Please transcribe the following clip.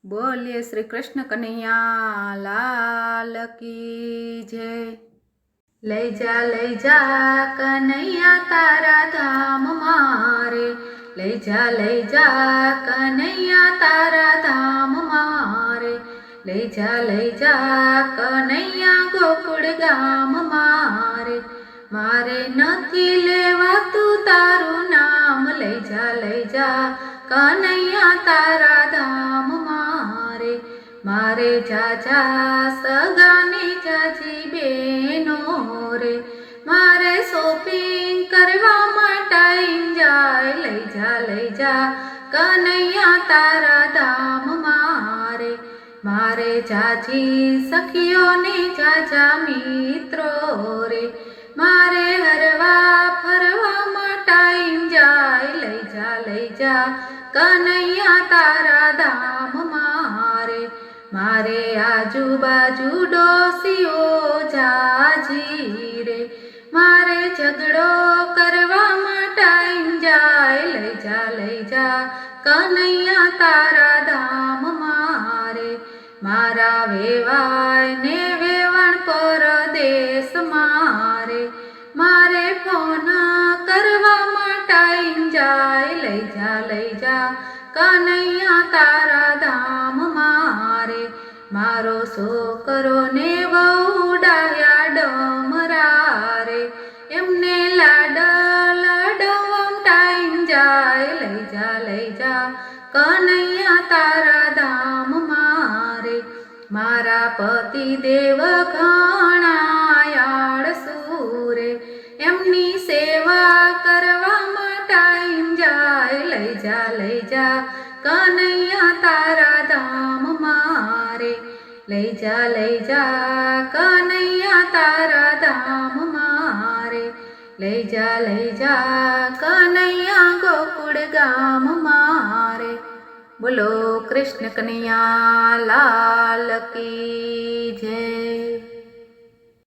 बोलिए श्री कृष्ण कन्हैया लाल की जय। लई जा कन्हैया तारा धाम मारे, लई जा कन्हैया तारा धाम मारे, लई जा कन्हैया गोकुळ गाम मारे, मारे નથી લેવાતું તારું નામ, લઈ जा कन्हैया तारा धाम मारे, मारे जाजा सगानी जाजी बेनो रे, मारे शॉपिंग करवा टाइम जाए, लई जा कन्हैया तारा धाम मारे, मारे जाजी सखियों ने जाजा मित्रो रे, मारे हरवा फरवा टाइम जाए, लई जा कन्हैया तारा धाम मारे, मारे आजू बाजू डोसियो जाजी रे, मारे झगड़ो करवा टाइम जाए, लई जा कन्हैया तारा धाम मारे, मारा वेवाय ने वेवण परदेश मारे, मारे फोन करवा टाइम जाए, लई जा कन्हैया तारा धाम मारे, मारो छोकरो ने वहू डाया डमरा रे, एमने लाड लडवम टाइम जाए, लई जा कन्हैया तारा धाम मारे, मारा पति देव घणा आळसू रे, एमनी सेवा करवा टाइम जाए, लई जा कन्हैया तारा धाम मारे, लई जा कन्हैया तारा धाम मारे, लई जा कन्हैया गोकुळ गाम मारे। बोलो कृष्ण कन्हैया लाल की जय।